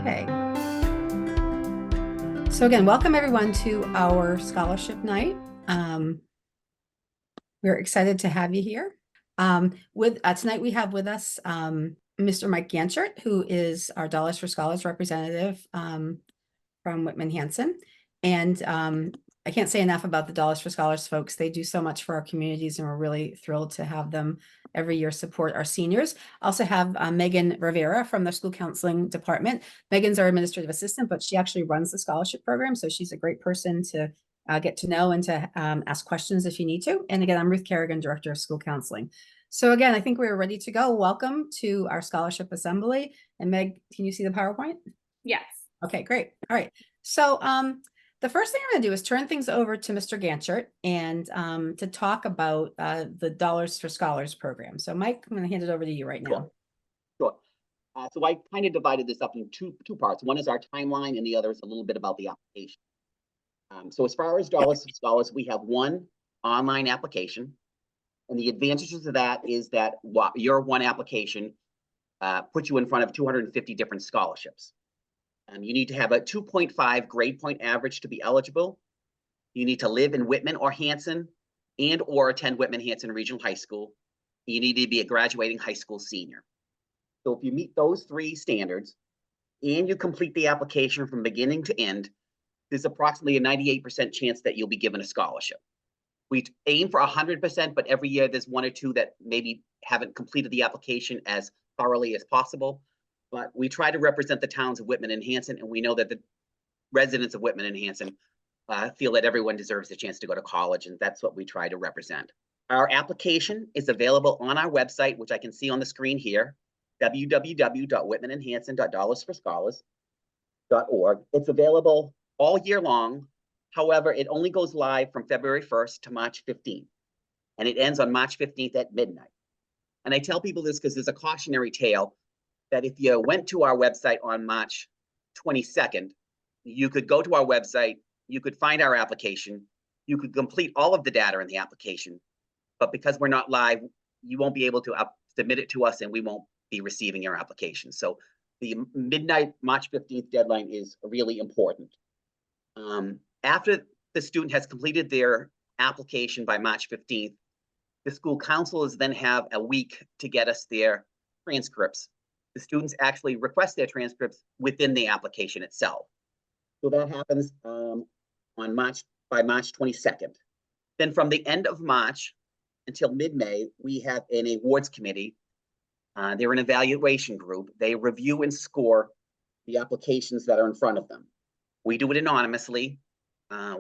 Okay. So again, welcome everyone to our scholarship night. We're excited to have you here. Tonight we have with us Mr. Mike Ganchert, who is our Dollars for Scholars representative from Whitman-Hanson. And I can't say enough about the Dollars for Scholars folks. They do so much for our communities, and we're really thrilled to have them every year support our seniors. Also have Megan Rivera from the school counseling department. Megan's our administrative assistant, but she actually runs the scholarship program. So she's a great person to get to know and to ask questions if you need to. And again, I'm Ruth Kerrigan, Director of School Counseling. So again, I think we're ready to go. Welcome to our scholarship assembly. And Meg, can you see the PowerPoint? Yes. Okay, great. All right. So the first thing I'm going to do is turn things over to Mr. Ganchert and to talk about the Dollars for Scholars program. So Mike, I'm going to hand it over to you right now. Sure. So I kind of divided this up in two parts. One is our timeline and the other is a little bit about the application. So as far as Dollars for Scholars, we have one online application. And the advantages of that is that your one application puts you in front of 250 different scholarships. You need to have a 2.5 grade point average to be eligible. You need to live in Whitman or Hanson or attend Whitman-Hanson Regional High School. You need to be a graduating high school senior. So if you meet those three standards and you complete the application from beginning to end, there's approximately a 98% chance that you'll be given a scholarship. We aim for 100%, but every year there's one or two that maybe haven't completed the application as thoroughly as possible. But we try to represent the towns of Whitman and Hanson, and we know that the residents of Whitman and Hanson feel that everyone deserves a chance to go to college, and that's what we try to represent. Our application is available on our website, which I can see on the screen here, www.whitmanandhanson.dollarsforscholars.org. It's available all year long. However, it only goes live from February 1st to March 15th, and it ends on March 15th at midnight. And I tell people this because there's a cautionary tale that if you went to our website on March 22nd, you could go to our website, you could find our application, you could complete all of the data in the application, but because we're not live, you won't be able to submit it to us and we won't be receiving your application. So the midnight March 15th deadline is really important. After the student has completed their application by March 15th, the school counselors then have a week to get us their transcripts. The students actually request their transcripts within the application itself. So that happens by March 22nd. Then from the end of March until mid-May, we have an awards committee. They're an evaluation group. They review and score the applications that are in front of them. We do it anonymously.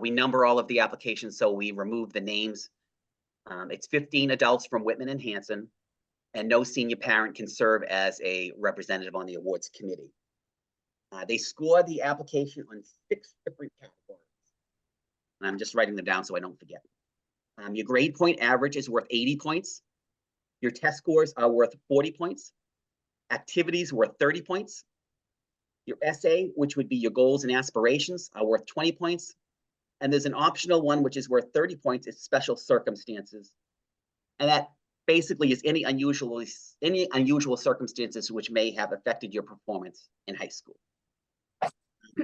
We number all of the applications, so we remove the names. It's 15 adults from Whitman and Hanson, and no senior parent can serve as a representative on the awards committee. They score the application on 6 different categories. And I'm just writing them down so I don't forget. Your grade point average is worth 80 points. Your test scores are worth 40 points. Activities worth 30 points. Your essay, which would be your goals and aspirations, are worth 20 points. And there's an optional one, which is worth 30 points. It's special circumstances. And that basically is any unusual circumstances which may have affected your performance in high school.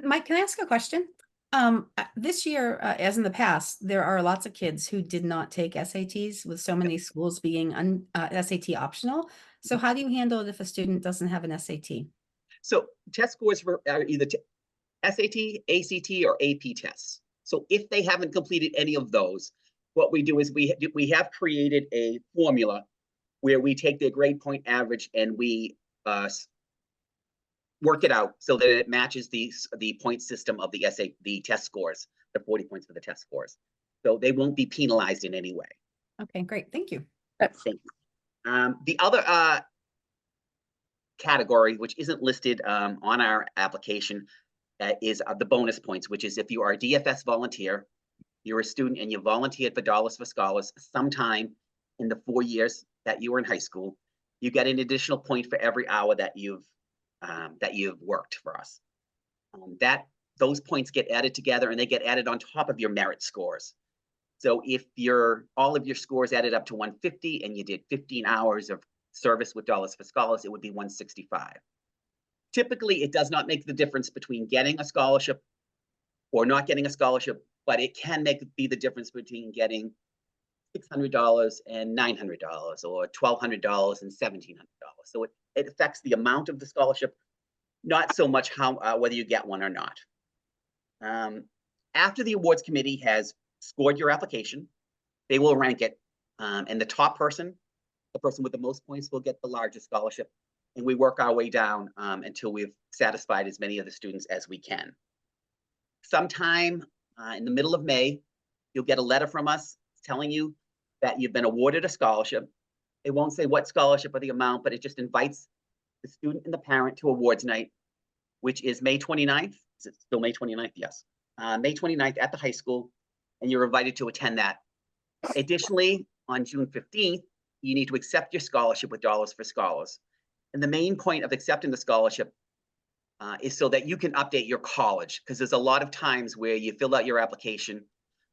Mike, can I ask a question? This year, as in the past, there are lots of kids who did not take SATs, with so many schools being SAT optional. So how do you handle it if a student doesn't have an SAT? So test scores are either SAT, ACT, or AP tests. So if they haven't completed any of those, what we do is we have created a formula where we take their grade point average and we work it out so that it matches the point system of the test scores, the 40 points for the test scores. So they won't be penalized in any way. Okay, great. Thank you. Thank you. The other category, which isn't listed on our application, is the bonus points, which is if you are a DFS volunteer, you're a student and you volunteered for Dollars for Scholars sometime in the 4 years that you were in high school, you get an additional point for every hour that you've worked for us. Those points get added together and they get added on top of your merit scores. So if all of your scores added up to 150 and you did 15 hours of service with Dollars for Scholars, it would be 165. Typically, it does not make the difference between getting a scholarship or not getting a scholarship, but it can be the difference between getting $600 and $900 or $1,200 and $1,700. So it affects the amount of the scholarship, not so much how whether you get one or not. After the awards committee has scored your application, they will rank it, and the top person, the person with the most points, will get the largest scholarship, and we work our way down until we've satisfied as many of the students as we can. Sometime in the middle of May, you'll get a letter from us telling you that you've been awarded a scholarship. It won't say what scholarship or the amount, but it just invites the student and the parent to awards night, which is May 29th. Is it still May 29th? Yes. May 29th at the high school, and you're invited to attend that. Additionally, on June 15th, you need to accept your scholarship with Dollars for Scholars. And the main point of accepting the scholarship is so that you can update your college, because there's a lot of times where you fill out your application,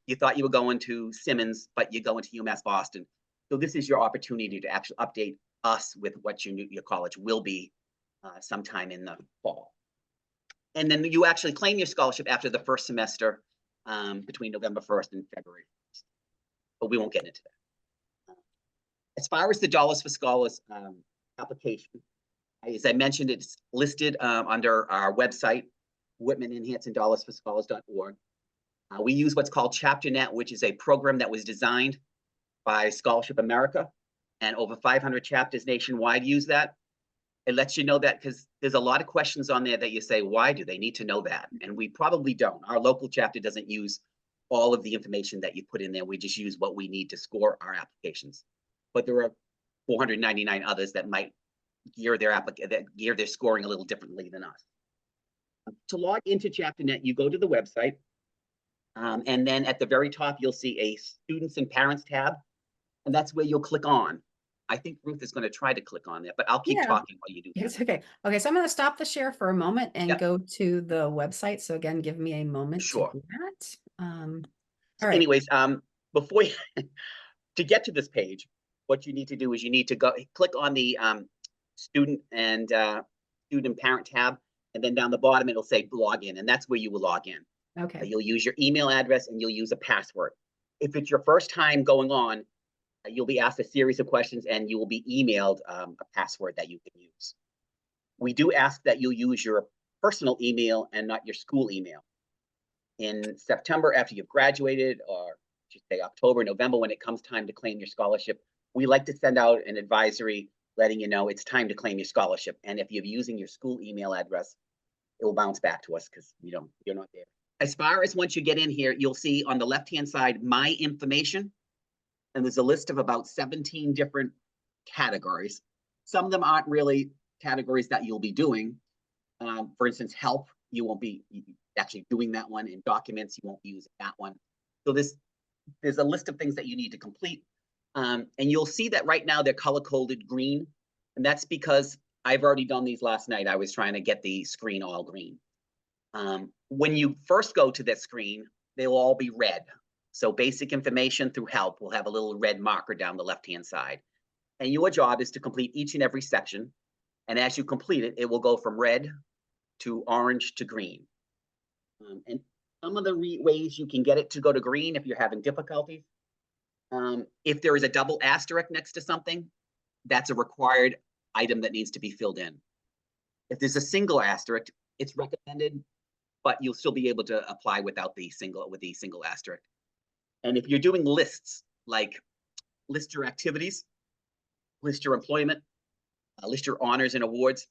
you thought you were going to Simmons, but you're going to UMass Boston. So this is your opportunity to actually update us with what your college will be sometime in the fall. And then you actually claim your scholarship after the first semester between November 1st and February 1st. But we won't get into that. As far as the Dollars for Scholars application, as I mentioned, it's listed under our website, whitmanenhansendollarsforscholars.org. We use what's called ChapterNet, which is a program that was designed by Scholarship America, and over 500 chapters nationwide use that. It lets you know that because there's a lot of questions on there that you say, why do they need to know that? And we probably don't. Our local chapter doesn't use all of the information that you put in there. We just use what we need to score our applications. But there are 499 others that might gear their scoring a little differently than us. To log into ChapterNet, you go to the website, and then at the very top, you'll see a Students and Parents tab, and that's where you'll click on. I think Ruth is going to try to click on that, but I'll keep talking while you do that. It's okay. Okay, so I'm going to stop the share for a moment and go to the website. So again, give me a moment to do that. All right. Anyways, before to get to this page, what you need to do is you need to go click on the student and parent tab, and then down the bottom it'll say log in, and that's where you will log in. Okay. You'll use your email address and you'll use a password. If it's your first time going on, you'll be asked a series of questions and you will be emailed a password that you can use. We do ask that you use your personal email and not your school email. In September, after you've graduated, or just say October, November, when it comes time to claim your scholarship, we like to send out an advisory letting you know it's time to claim your scholarship. And if you're using your school email address, it will bounce back to us because you're not there. As far as once you get in here, you'll see on the left-hand side, My Information. And there's a list of about 17 different categories. Some of them aren't really categories that you'll be doing. For instance, help, you won't be actually doing that one. In documents, you won't be using that one. So there's a list of things that you need to complete. And you'll see that right now they're color-coded green. And that's because I've already done these last night. I was trying to get the screen all green. When you first go to that screen, they will all be red. So basic information through help will have a little red marker down the left-hand side. And your job is to complete each and every section. And as you complete it, it will go from red to orange to green. And some of the ways you can get it to go to green if you're having difficulties. If there is a double asterisk next to something, that's a required item that needs to be filled in. If there's a single asterisk, it's recommended, but you'll still be able to apply without the single asterisk. And if you're doing lists, like list your activities, list your employment, list your honors and awards,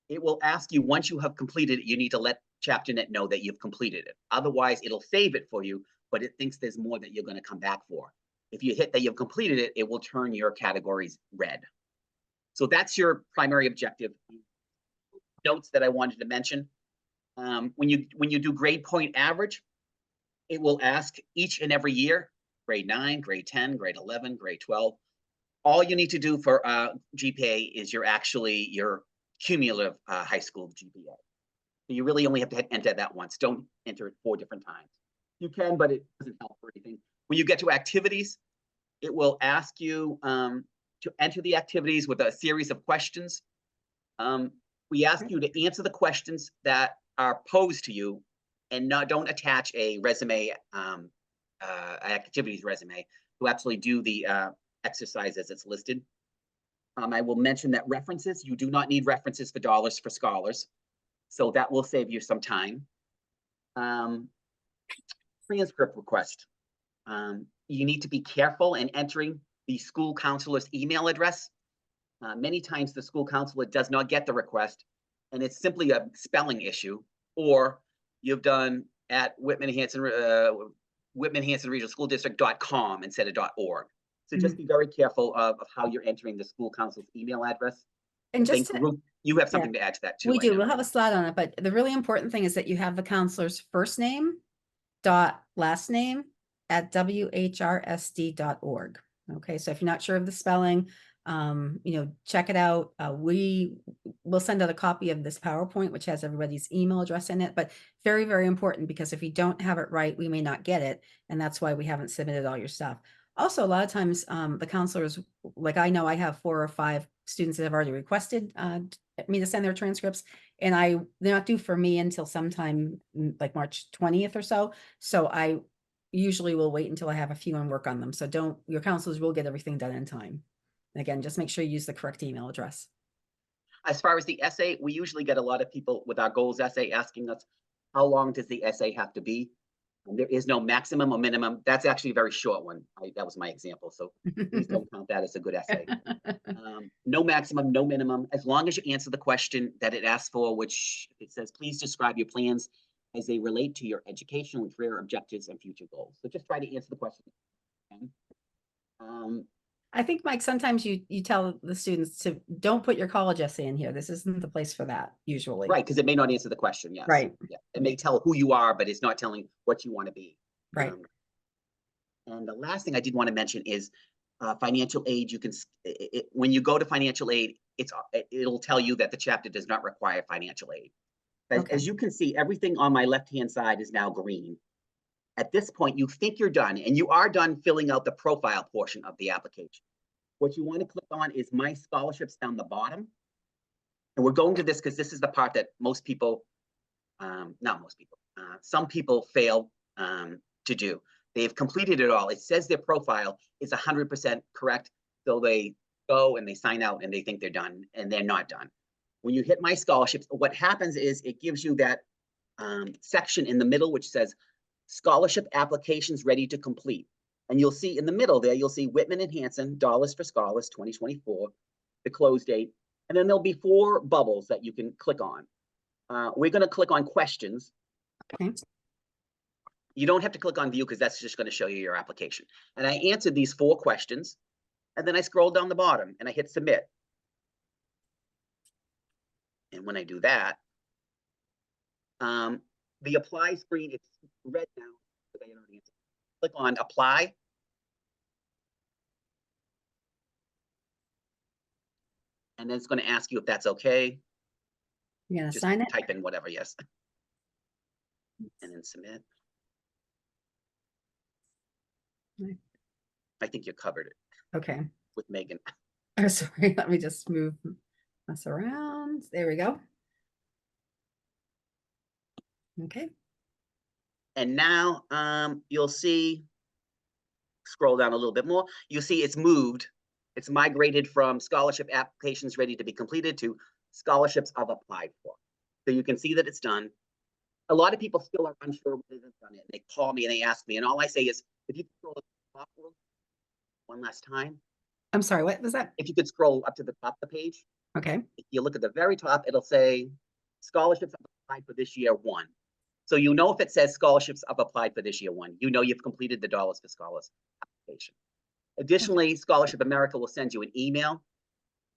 it will ask you once you have completed it, you need to let ChapterNet know that you've completed it. Otherwise, it'll save it for you, but it thinks there's more that you're going to come back for. If you hit that you've completed it, it will turn your categories red. So that's your primary objective. Notes that I wanted to mention. When you do grade point average, it will ask each and every year, grade 9, grade 10, grade 11, grade 12. All you need to do for GPA is your cumulative high school GPA. So you really only have to enter that once. Don't enter it 4 different times. You can, but it doesn't help for anything. When you get to activities, it will ask you to enter the activities with a series of questions. We ask you to answer the questions that are posed to you and don't attach a resume, activities resume to actually do the exercise as it's listed. I will mention that references, you do not need references for dollars for scholars. So that will save you some time. Transcript request. You need to be careful in entering the school counselor's email address. Many times the school counselor does not get the request, and it's simply a spelling issue, or you've done at Whitman-Hanson Regional School District.com instead of .org. So just be very careful of how you're entering the school counsel's email address. And Thank just you. You have something to add to that too. we I do. know. We'll have a slide on it, but the really important thing is that you have the counselor's first name dot last name at WHRSD.org. Okay, so if you're not sure of the spelling, check it out. We will send out a copy of this PowerPoint, which has everybody's email address in it, but very, very important, because if you don't have it right, we may not get it. And that's why we haven't submitted all your stuff. Also, a lot of times the counselors, like I know I have 4 or 5 students that have already requested me to send their transcripts, and they're not due for me until sometime like March 20th or so. So I usually will wait until I have a few and work on them. So your counselors will get everything done in time. And again, just make sure you use the correct email address. As far as the essay, we usually get a lot of people with our goals essay asking us, how long does the essay have to be? And there is no maximum or minimum. That's actually a very short one. That was my example. So please don't count that as a good essay. No maximum, no minimum. As long as you answer the question that it asks for, which it says, please describe your plans as they relate to your educational and career objectives and future goals. So just try to answer the question. I think, Mike, sometimes you tell the students to don't put your college essay in here. This isn't the place for that usually. Right, because it may not answer the question. Yes. Right. Yeah. It may tell who you are, but it's not telling what you want to be. Right. And the last thing I did want to mention is financial aid. You can, when you go to financial aid, it'll tell you that the chapter does not require financial aid. As you can see, everything on my left-hand side is now green. At this point, you think you're done, and you are done filling out the profile portion of the application. What you want to click on is My Scholarships down the bottom. And we're going to this because this is the part that most people, not most people, some people fail to do. They've completed it all. It says their profile is 100% correct. So they go and they sign out and they think they're done, and they're not done. When you hit My Scholarships, what happens is it gives you that section in the middle, which says scholarship applications ready to complete. And you'll see in the middle there, you'll see Whitman and Hanson, Dollars for Scholars 2024, the close date. And then there'll be 4 bubbles that you can click on. We're going to click on questions. Okay. You don't have to click on view because that's just going to show you your application. And I answered these 4 questions. And then I scroll down the bottom and I hit submit. And when I do that, the apply screen, it's red now. Click on apply. And then it's going to ask you if that's okay. You're going to Just sign it? type in whatever, yes. And then submit. I think you covered it. Okay. With Megan. Oh, sorry. Let me just move us around. There we go. Okay. And now you'll see, scroll down a little bit more, you'll see it's moved. It's migrated from scholarship applications ready to be completed to scholarships I've applied for. So you can see that it's done. A lot of people still are unsure whether they've done it. They call me and they ask me, and all I say is, if you scroll up to the top one last time. I'm sorry, what was that? If you could scroll up to the top of the page. Okay. If you look at the very top, it'll say scholarships I've applied for this year 1. So you know if it says scholarships I've applied for this year 1, you know you've completed the Dollars for Scholars application. Additionally, Scholarship America will send you an email.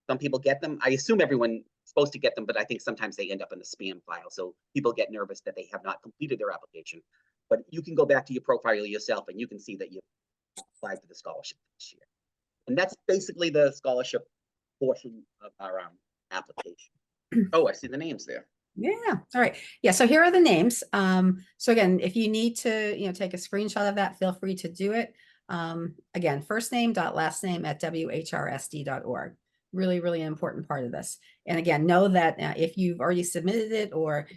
Some people get them. I assume everyone's supposed to get them, but I think sometimes they end up in the spam file. So people get nervous that they have not completed their application. But you can go back to your profile yourself and you can see that you applied for the scholarship this year. And that's basically the scholarship portion of our application. Oh, I see the names there. Yeah. All right. Yeah. So here are the names. So again, if you need to, take a screenshot of that, feel free to do it. Again, first name dot last name at WHRSD.org. really, really an important part of this. And again, know that if you've already submitted it, or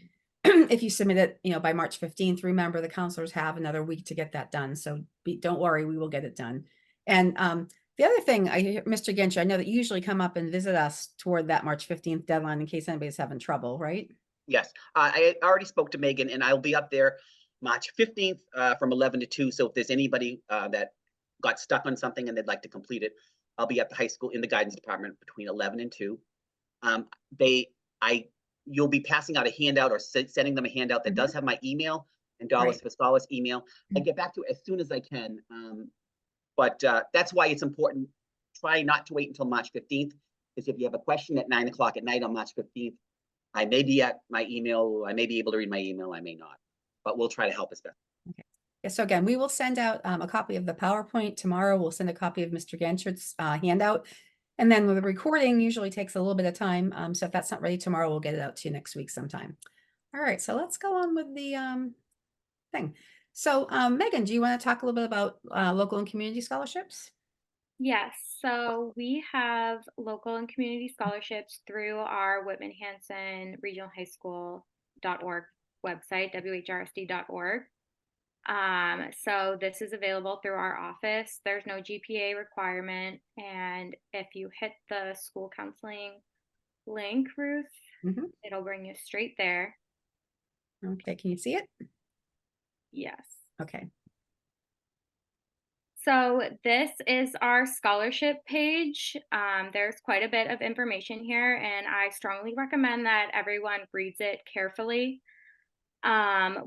if you submit it, by March 15th, remember the counselors have another week to get that done. So don't worry, we will get it done. And the other thing, Mr. Genscher, I know that you usually come up and visit us toward that March 15th deadline in case anybody's having trouble, right? Yes, I already spoke to Megan, and I'll be up there March 15th from 11 to 2. So if there's anybody that got stuck on something and they'd like to complete it, I'll be at the high school in the guidance department between 11 and 2. You'll be passing out a handout or sending them a handout that does have my email and Dollars for Scholars email. I get back to it as soon as I can. But that's why it's important. Try not to wait until March 15th, because if you have a question at 9 o'clock at night on March 15th, I may be at my email. I may be able to read my email. I may not, but we'll try to help as best. Okay. Yeah, so again, we will send out a copy of the PowerPoint tomorrow. We'll send a copy of Mr. Genscher's handout. And then with the recording usually takes a little bit of time. So if that's not ready tomorrow, we'll get it out to you next week sometime. All right, so let's go on with the thing. So Megan, do you want to talk a little bit about local and community scholarships? Yes, so we have local and community scholarships through our Whitman Hanson Regional High School.org website, WHRSD.org. So this is available through our office. There's no GPA requirement. And if you hit the school counseling link, Ruth, it'll bring you straight there. Okay, can you see it? Yes. Okay. So this is our scholarship page. There's quite a bit of information here, and I strongly recommend that everyone reads it carefully.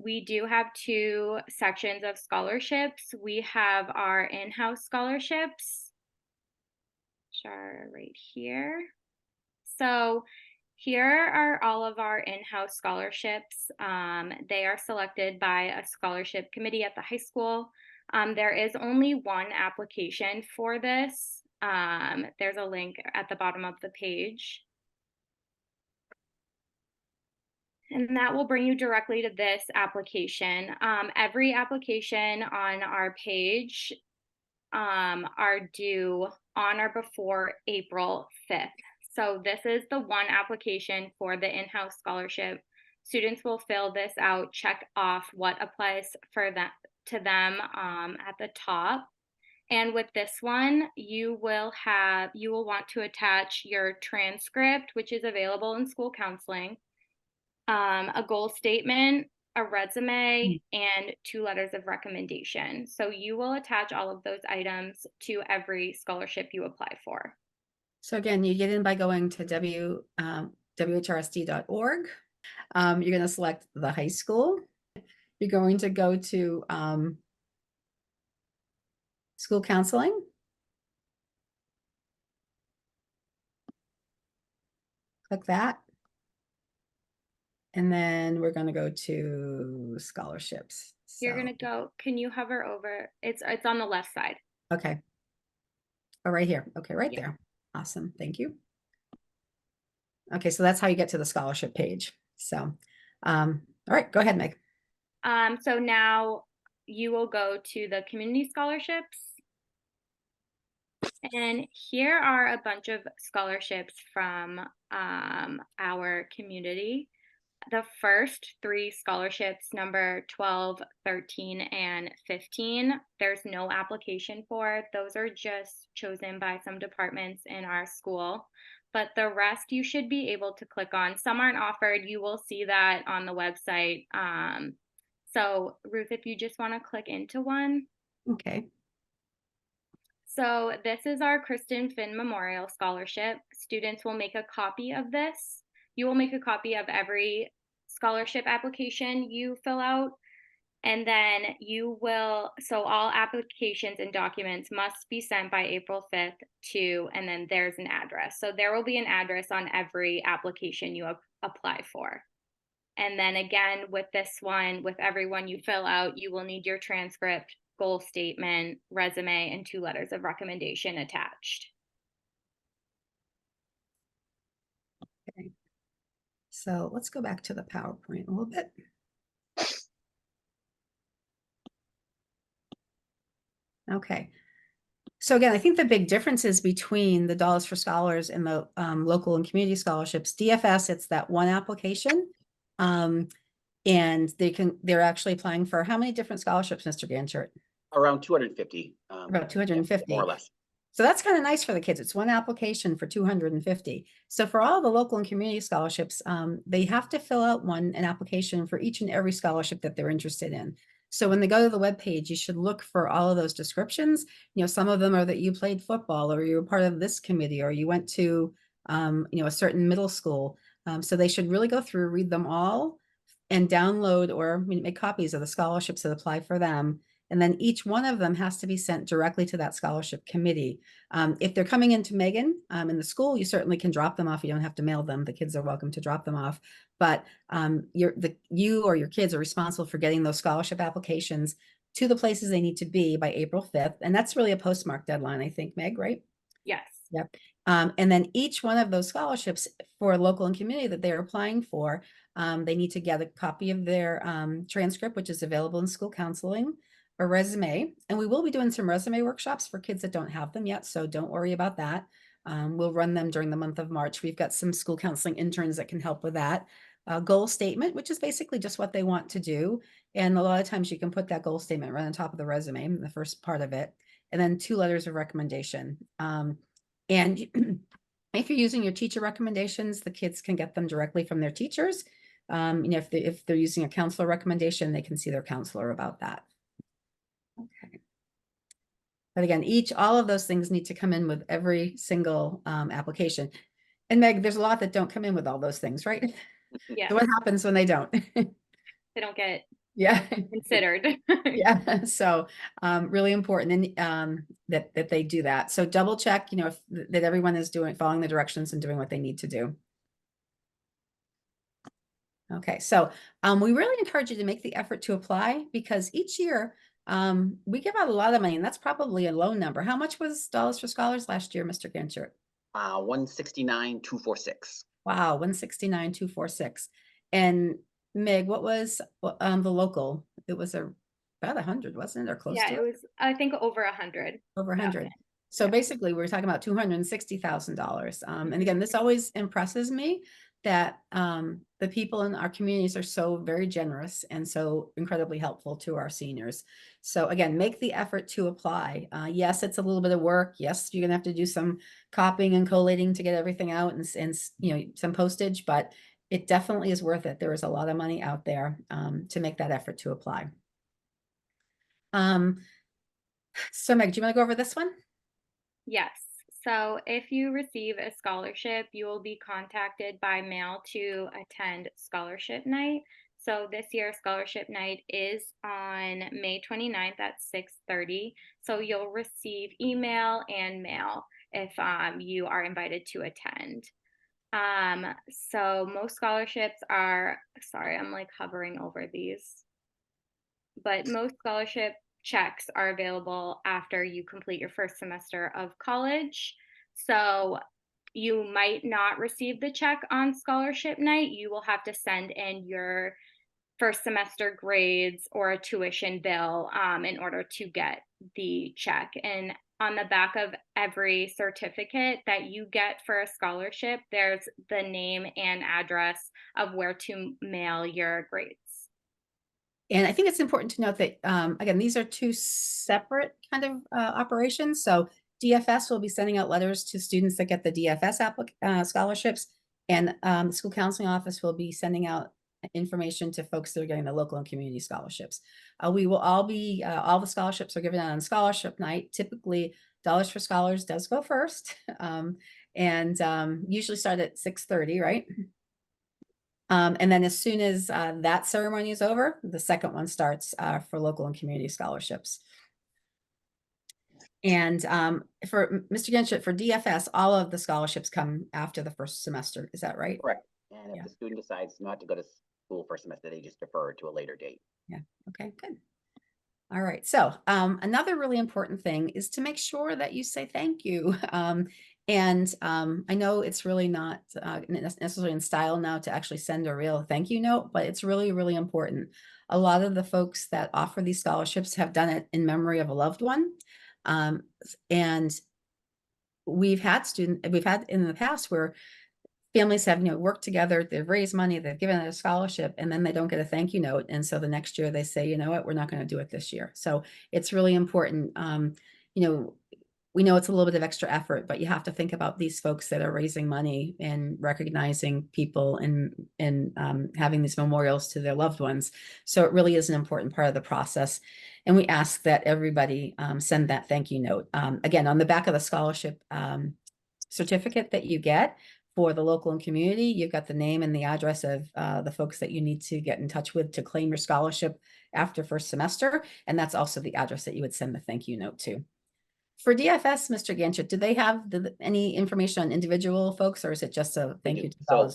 We do have 2 sections of scholarships. We have our in-house scholarships, which are right here. So here are all of our in-house scholarships. They are selected by a scholarship committee at the high school. There is only one application for this. There's a link at the bottom of the page. And that will bring you directly to this application. Every application on our page are due on or before April 5th. So this is the one application for the in-house scholarship. Students will fill this out, check off what applies for them to them at the top. And with this one, you will want to attach your transcript, which is available in school counseling, a goal statement, a resume, and 2 letters of recommendation. So you will attach all of those items to every scholarship you apply for. So again, you get in by going to WHRSD.org. You're going to select the high school. You're going to go to school counseling. Click that. And then we're going to go to scholarships. You're going to go, can you hover over? It's on the left side. Okay. Oh, right here. Okay, right there. Awesome. Thank you. Okay, so that's how you get to the scholarship page. So, all right, go ahead, Meg. So now you will go to the community scholarships. And here are a bunch of scholarships from our community. The first 3 scholarships, number 12, 13, and 15, there's no application for. Those are just chosen by some departments in our school. But the rest you should be able to click on. Some aren't offered. You will see that on the website. So Ruth, if you just want to click into one. Okay. So this is our Kristen Finn Memorial Scholarship. Students will make a copy of this. You will make a copy of every scholarship application you fill out. And then so all applications and documents must be sent by April 5th and then there's an address. So there will be an address on every application you apply for. And then again, with this one, with every one you fill out, you will need your transcript, goal statement, resume, and 2 letters of recommendation attached. Okay. So let's go back to the PowerPoint a little bit. Okay. So again, I think the big difference is between the Dollars for Scholars and the local and community scholarships. DFS, it's that one application. And they're actually applying for how many different scholarships, Mr. Ganchert? Around 250. About 250. More or less. So that's kind of nice for the kids. It's one application for 250. So for all the local and community scholarships, they have to fill out an application for each and every scholarship that they're interested in. So when they go to the webpage, you should look for all of those descriptions. Some of them are that you played football, or you were part of this committee, or you went to, a certain middle school. So they should really go through, read them all, and download or make copies of the scholarships that apply for them. And then each one of them has to be sent directly to that scholarship committee. If they're coming into Megan in the school, you certainly can drop them off. You don't have to mail them. The kids are welcome to drop them off. But you or your kids are responsible for getting those scholarship applications to the places they need to be by April 5th. And that's really a postmark deadline, I think, Meg, right? Yes. Yep. And then each one of those scholarships for local and community that they're applying for, they need to get a copy of their transcript, which is available in school counseling, a resume. And we will be doing some resume workshops for kids that don't have them yet, so don't worry about that. We'll run them during the month of March. We've got some school counseling interns that can help with that. A goal statement, which is basically just what they want to do. And a lot of times you can put that goal statement right on top of the resume, the first part of it, and then 2 letters of recommendation. And if you're using your teacher recommendations, the kids can get them directly from their teachers. If they're using a counselor recommendation, they can see their counselor about that. Okay. But again, all of those things need to come in with every single application. And Meg, there's a lot that don't come in with all those things, right? Yeah. So what happens when they don't? They don't get considered. Yeah. So really important that they do that. So double check, that everyone is following the directions and doing what they need to do. Okay, so we really encourage you to make the effort to apply, because each year we give out a lot of money, and that's probably a low number. How much was Dollars for Scholars last year, Mr. Ganchert? 169,246. Wow, 169,246. And Meg, what was the local? It was about 100, wasn't it, or close to it? Yeah, it was, I think, over 100. Over 100. So basically, we're talking about $260,000. And again, this always impresses me that the people in our communities are so very generous and so incredibly helpful to our seniors. So again, make the effort to apply. Yes, it's a little bit of work. Yes, you're gonna have to do some copying and collating to get everything out, and some postage, but it definitely is worth it. There is a lot of money out there to make that effort to apply. So Meg, do you want to go over this one? Yes. So if you receive a scholarship, you will be contacted by mail to attend scholarship night. So this year, scholarship night is on May 29th at 6:30. So you'll receive email and mail if you are invited to attend. So most scholarships are, sorry, I'm like hovering over these, but most scholarship checks are available after you complete your first semester of college. So you might not receive the check on scholarship night. You will have to send in your first semester grades or a tuition bill in order to get the check. And on the back of every certificate that you get for a scholarship, there's the name and address of where to mail your grades. And I think it's important to note that, again, these are 2 separate kind of operations. So DFS will be sending out letters to students that get the DFS scholarships, and the school counseling office will be sending out information to folks that are getting the local and community scholarships. We will all the scholarships are given out on scholarship night. Typically, Dollars for Scholars does go first, and usually start at 6:30, right? And then as soon as that ceremony is over, the second one starts for local and community scholarships. And for Mr. Genshit, for DFS, all of the scholarships come after the first semester. Is that right? Correct. And if the student decides not to go to school for a semester, they just defer to a later date. Yeah. Okay, good. All right. So another really important thing is to make sure that you say thank you. And I know it's really not necessarily in style now to actually send a real thank you note, but it's really, really important. A lot of the folks that offer these scholarships have done it in memory of a loved one. And we've had in the past where families have, worked together, they've raised money, they've given it a scholarship, and then they don't get a thank you note. And so the next year they say, you know what, we're not going to do it this year. So it's really important. We know it's a little bit of extra effort, but you have to think about these folks that are raising money and recognizing people and having these memorials to their loved ones. So it really is an important part of the process. And we ask that everybody send that thank you note. Again, on the back of the scholarship certificate that you get for the local and community, you've got the name and the address of the folks that you need to get in touch with to claim your scholarship after first semester. And that's also the address that you would send the thank you note to. For DFS, Mr. Ganchett, do they have any information on individual folks, or is it just a thank you to so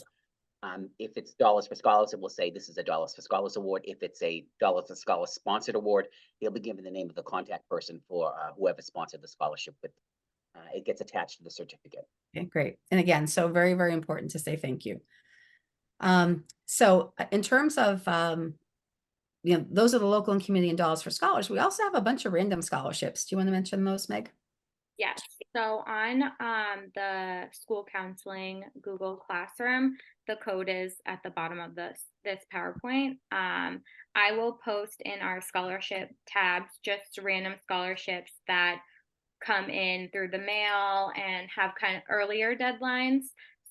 if it's Dollars for Scholars, it will say this is a Dollars for Scholars award. If it's a Dollars for Scholars sponsored award, they'll be given the name of the contact person for whoever sponsored the scholarship, but it gets attached to the certificate. Okay, great. And again, so very, very important to say thank you. So in terms of those are the local and community and Dollars for Scholars. We also have a bunch of random scholarships. Do you want to mention those, Meg? Yes. So on the school counseling Google Classroom, the code is at the bottom of this PowerPoint. I will post in our scholarship tabs just random scholarships that come in through the mail and have kind of earlier deadlines.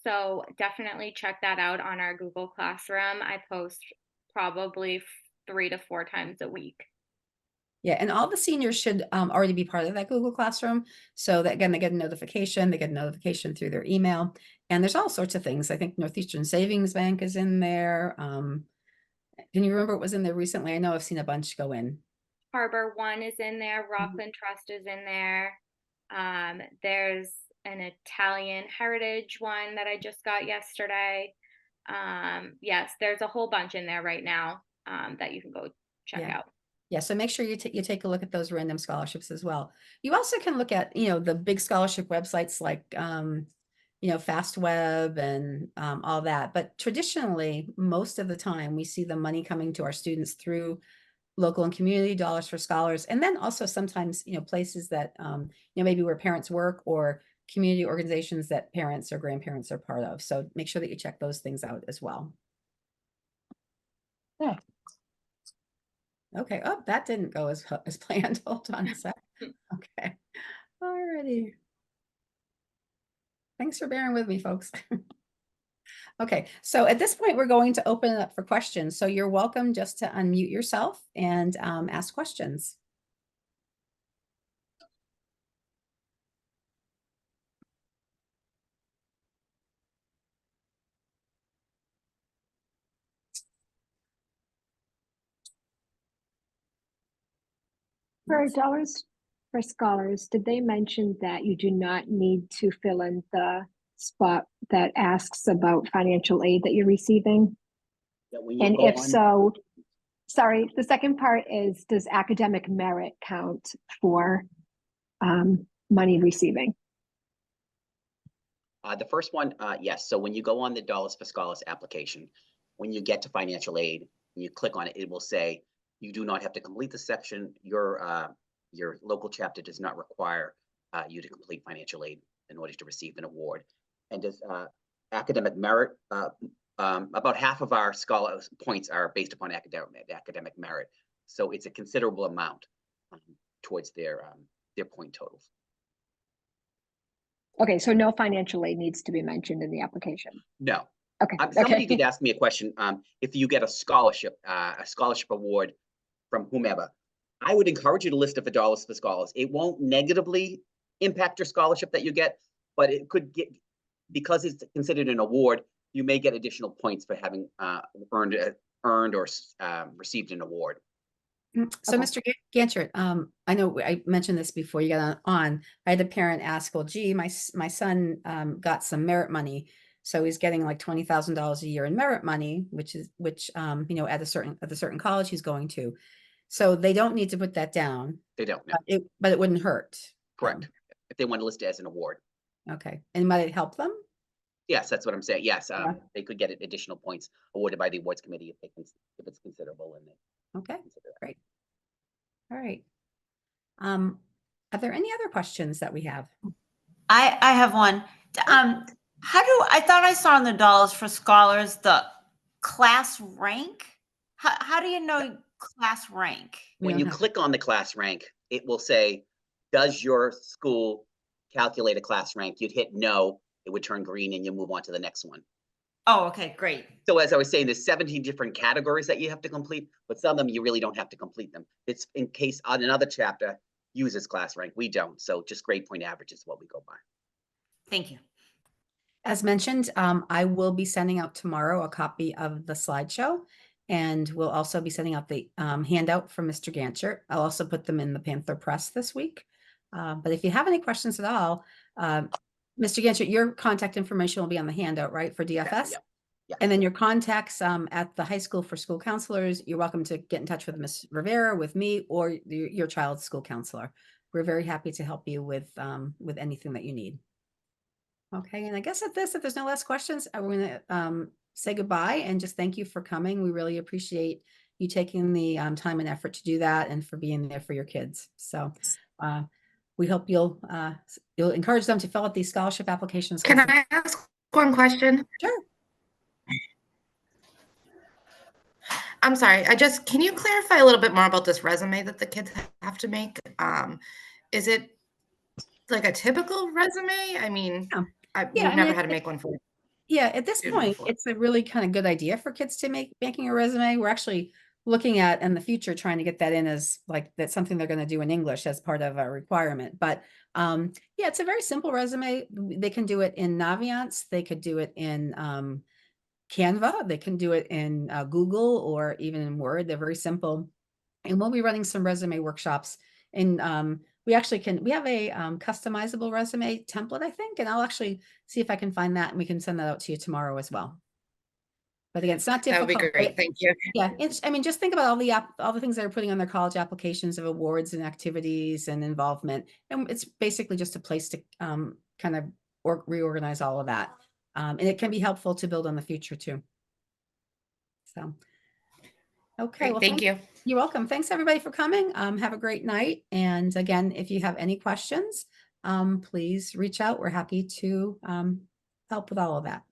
So definitely check that out on our Google Classroom. I post probably 3 to 4 times a week. Yeah, and all the seniors should already be part of that Google Classroom. So that again, they get a notification through their email. And there's all sorts of things. I think Northeastern Savings Bank is in there. Can you remember what was in there recently? I know I've seen a bunch go in. Harbor One is in there. Rockland Trust is in there. There's an Italian Heritage one that I just got yesterday. Yes, there's a whole bunch in there right now that you can go check out. Yeah, so make sure you take a look at those random scholarships as well. You also can look at, the big scholarship websites like, FastWeb and all that. But traditionally, most of the time, we see the money coming to our students through local and community Dollars for Scholars, and then also sometimes, places that, maybe where parents work or community organizations that parents or grandparents are part of. So make sure that you check those things out as well. Yeah. Okay. Oh, that didn't go as planned. Hold on a sec. Okay. Alrighty. Thanks for bearing with me, folks. Okay, so at this point, we're going to open it up for questions. So you're welcome just to unmute yourself and ask questions. For Dollars for Scholars, did they mention that you do not need to fill in the spot that asks about financial aid that you're receiving? And if so, sorry, the second part is, does academic merit count for money receiving? The first one, yes. So when you go on the Dollars for Scholars application, when you get to financial aid, and you click on it, it will say you do not have to complete the section. Your local chapter does not require you to complete financial aid in order to receive an award. And does academic merit, about half of our scholars points are based upon academic merit. So it's a considerable amount towards their point totals. Okay, so no financial aid needs to be mentioned in the application. No. Okay. Somebody did ask me a question. If you get a scholarship award from whomever, I would encourage you to list it for Dollars for Scholars. It won't negatively impact your scholarship that you get, but it could get, because it's considered an award, you may get additional points for having earned or received an award. So, Okay. Mr. Ganchert, I know I mentioned this before you got on. I had a parent ask, well, gee, my son got some merit money. So he's getting like $20,000 a year in merit money, which at a certain college he's going to. So they don't need to put that down. They don't. No. But it wouldn't hurt. Correct. If they want to list it as an award. Okay. And might it help them? Yes, that's what I'm saying. Yes, they could get additional points awarded by the awards committee if it's considerable. And okay, great. All right. Are there any other questions that we have? I have one. I thought I saw on the dollars for scholars the class rank. How do you know class rank? We When don't you have- click on the class rank, it will say, does your school calculate a class rank? You'd hit no, it would turn green and you move on to the next one. Oh, okay, great. So as I was saying, there's 17 different categories that you have to complete, but some of them you really don't have to complete them. It's in case on another chapter uses class rank. We don't. So just grade point average is what we go by. Thank you. As mentioned, I will be sending out tomorrow a copy of the slideshow, and we'll also be sending out the handout from Mr. Ganchert. I'll also put them in the Panther Press this week. But if you have any questions at all, Mr. Ganchert, your contact information will be on the handout, right, for DFS? Yep. Yep. And then your contacts at the high school for school counselors, you're welcome to get in touch with Ms. Rivera, with me, or your child's school counselor. We're very happy to help you with anything that you need. Okay, and I guess if there's no last questions, we're gonna say goodbye and just thank you for coming. We really appreciate you taking the time and effort to do that and for being there for your kids. So we hope you'll encourage them to fill out these scholarship applications. Can I ask one question? Sure. I'm sorry. Can you clarify a little bit more about this resume that the kids have to make? Is it like a typical resume? I mean, we've never had to make one for. Yeah, at this student point, before. it's a really kind of good idea for kids to making a resume. We're actually looking at in the future trying to get that in as like that's something they're going to do in English as part of a requirement. But yeah, it's a very simple resume. They can do it in Naviance. They could do it in Canva. They can do it in Google or even in Word. They're very simple. And we'll be running some resume workshops. And we have a customizable resume template, I think, and I'll actually see if I can find that and we can send that out to you tomorrow as well. But again, it's not difficult. That would be great. Thank you. Yeah, I mean, just think about all the things that are putting on their college applications of awards and activities and involvement. And it's basically just a place to kind of reorganize all of that. And it can be helpful to build on the future too. So, okay. Great, Well, thank you. You're welcome. Thanks everybody for coming. Have a great night. And again, if you have any questions, please reach out. We're happy to help with all of that.